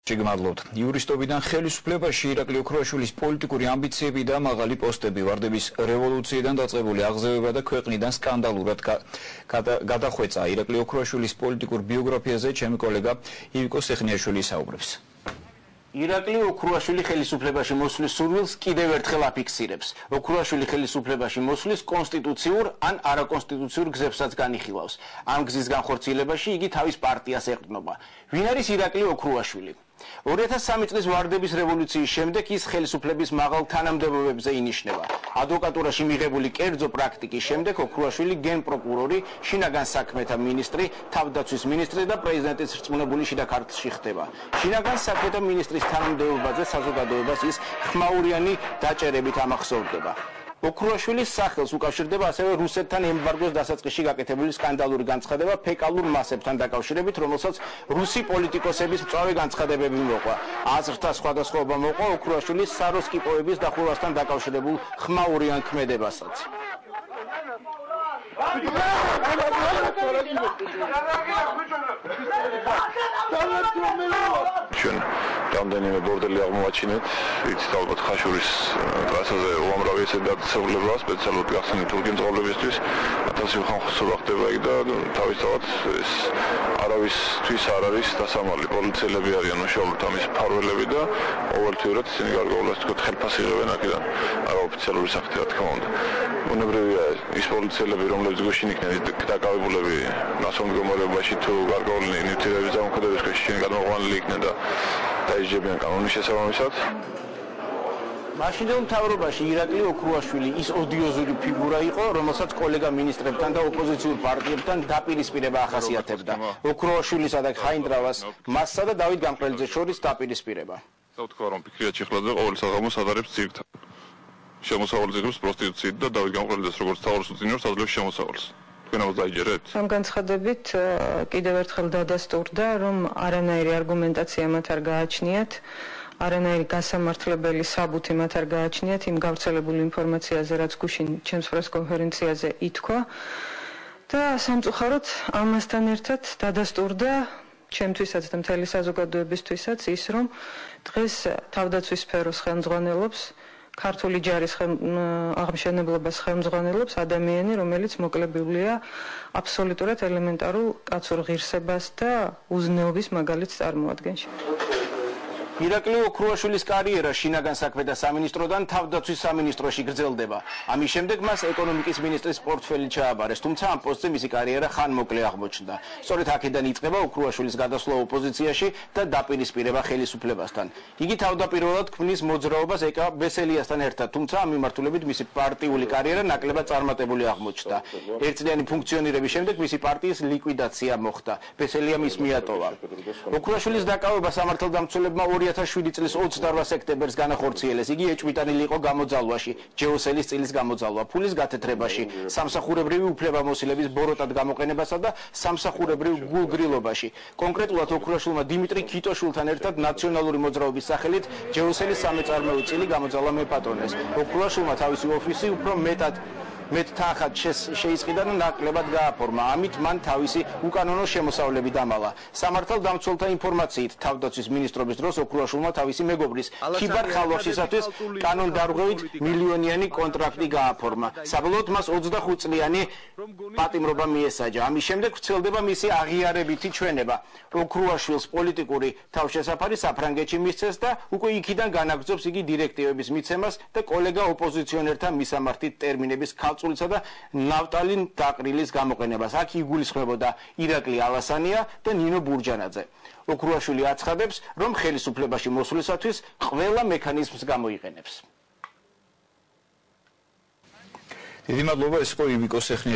Შეგმადლობთ. იურისტობიდან ხელისუფლებაში ირაკლი ოქრუაშვილის პოლიტიკური ამბიციები და მაღალი პოსტები, ვარდების რევოლუციიდან დაწყებული აღზევება და ქვეყნიდან სკანდალურად გადახვეწა. ირაკლი ოქრუაშვილის პოლიტიკურ ბიოგრაფიაზე ჩემი კოლეგა ივიკო სეხნიაშვილი საუბრებს. ირაკლი ოქრუაშვილი ხელისუფლებაში მოსვლის სურვილს კიდევ ერთხელ აფიქსირებს. ოქრუაშვილი ხელისუფლებაში მოსვლის კონსტიტუციურ ან არაკონსტიტუციურ გზებსაც განიხილავს. ამ გზის განხორციელებაში იგი თავის პარტიას ეყრდნობა. ვინ არის ირაკლი ოქრუაშვილი? 2003 წლის ვარდების რევოლუციის შემდეგ ის ხელისუფლების მაღალ თანამდებობებზე ინიშნება. ადვოკატურაში მიღებული კერძო პრაქტიკის შემდეგ ოქრუაშვილი გენპროკურორი, შინაგან საქმეთა მინისტრი, თავდაცვის მინისტრი და პრეზიდენტის რწმუნებული შიდა ქართლში ხდება. შინაგან საქმეთა მინისტრის თანამდებობაზე საზოგადოებას ის ხმაურიანი დაჭერებით ამახსოვრდება. ოქრუაშვილის სახელს უკავშირდება ასევე რუსეთთან ემბარგოს დასაწყისში გაკეთებული სკანდალური განცხადება ფეკალურ მასებთან დაკავშირებით, რომელსაც რუსი პოლიტიკოსების მწვავე განცხადებები მოყვა. აზრთა სხვადასხვაობა მოყვა ოქრუაშვილის საროსკიპოების დახურვასთან დაკავშირებულ ხმაურიან ქმედებასაც. ჩვენ რამდენიმე ბორდელი აღმოვაჩინეთ, იცით ალბათ ხაშურის ტრასაზე უამრავი ესე დაწესებულება სპეციალურად გახსნით თურქიმწყობლებისთვის 1000 ხანხოსობა ხდება იქ და თავისთავად ეს არავისთვის არ არის დასამალი. პოლიციელები არიან უშუალოდ ამის მფარველები და ყოველთვიურად ისინი გარკვეულას თქო ხელფას იღებენ აქედან არაოფიციალური სახით რა თქმა უნდა. უნებრივია ის პოლიციელები რომლებიც გუშინ იქნენ დაკავებულები ნასო მდგომარეობაში თუ გარკვეული ნივთიერების დამოუკიდებლობის ქვეშ გადმოყვანილი იქნენ და დაიჯებიან კანონის შესაბამისად. მაშინდელ მთავრობაში ირაკლი ოქრუაშვილი ის ოდიოზური ფიგურა იყო, რომელსაც კოლეგა მინისტრებთან და ოპოზიციურ პარტიებთან დაპირისპირება ახასიათებდა. ოქრუაშვილისა და ხაინდრავას, მასსა და დავით გამყრელიძეს შორის დაპირისპირება. დავთქვა რომ ფიქრია ჩიხლაძე ყოველ საღამოს ადარებს ძირკთან. შემოსავალს იღებს პროსტიტუციით და დავით გამყრელიძეს როგორც თავის უწინებს აძლევს შემოსავალს. თქვენ ამას დაიჯერეთ? ამ განცხადებით კიდევ ერთხელ დადასტურდა, რომ არანაირი არგუმენტაცია მათ არ გააჩნიათ, არანაირი გასამართლებელი საბუთი მათ არ გააჩნიათ იმ გავრცელებული ინფორმაციაზე, რაც გუშინ ჩემს პრესკონფერენციაზე ითქვა და სამწუხაროდ ამასთან ერთად დადასტურდა ჩემთვისაც და მთელი საზოგადოებისთვისაც ის, რომ დღეს თავდაცვის სფეროს ხელმძღვანელობს ქართული ჯარის აღმშენებლობას ხელმძღვანელობს ადამიანი, რომელიც მოკლებულია აბსოლუტურად ელემენტარულ კაცურ ღირსებას და უზნეობის მაგალითს წარმოადგენს. ირაკლი ოქრუაშვილის კარიერა შინაგან საქმეთა სამინისტროდან თავდაცვის სამინისტროში გრძელდება. ამის შემდეგ მას ეკონომიკის მინისტრის პორტფელი ჩააბარეს, თუმცა ამ პოსტზე მისი კარიერა ხანმოკლე აღმოჩნდა. სწორედ აქედან იწყება ოქრუაშვილის გადასვლა ოპოზიციაში და დაპირისპირება ხელისუფლებასთან. იგი თავდაპირველად ქმნის მოძრაობას ეკა ბესელიასთან ერთად, თუმცა ამ მიმართულებით მისი პარტიული კარიერა ნაკლებად წარმატებული აღმოჩნდა. ერთწლიანი ფუნქციონირების შემდეგ მისი პარტიის ლიკვიდაცია მოხდა. ბესელია მის მიატოვა. ოქრუაშვილის დაკავება სამართალდამცველებმა 2007 წლის 28 სექტემბერს განახორციელეს. იგი ეჭვმიტანილი იყო გამოძალვაში, ჯეოსელის წილის გამოძალვა, ფულის გათეთრებაში, სამსახურებრივი უფლებამოსილების ბოროტად გამოყენებასა და სამსახურებრივ გულგრილობაში. კონკრეტულად ოქრუაშვილმა დიმიტრი ქიტოშვილთან ერთად ნაციონალური მოძრაობის სახელით ჯეოსელის სამეწარმეო წილი გამოძალვა მეპატრონეს. ოქრუაშვილმა თავისი ოფისი უფრო მეტ თანხად შეისყიდა და ნაკლებად გააფორმა. ამით მან თავისი უკანონო შემოსავლები დამალა. სამართალდამცველთა ინფორმაციით, თავდაცვის მინისტრობის დროს ოქრუაშვილმა თავისი მეგობრის ქიბარ ხალვაშისათვის კანონდარღვევით მილიონიანი კონტრაქტი გააფორმა. საბოლოოდ მას 25 წლიანი პატიმრობა მიესაჯა. ამის შემდეგ ვრცელდება მისი აღიარებითი ჩვენება. ოქრუაშვილს პოლიტიკური თავშესაფარი საფრანგეთში მისცეს და უკვე იქიდან განაგრძობს იგი დირექტივების მიცემას და კოლეგა ოპოზიციონერთა მისამართით ტერმინების ცულისა და ნავტალინ დაყრილის გამოყენებას. აქ იგულისხმებოდა ირაკლი ალასანია და ნინო ბურჯანაძე. ოქრუაშვილი აცხადებს, რომ ხელისუფლებაში მოსვლისათვის ყველა მექანიზმს გამოიყენებს. დიდი მადლობა, ეს იყო ივიკო სეხნიაშვილი.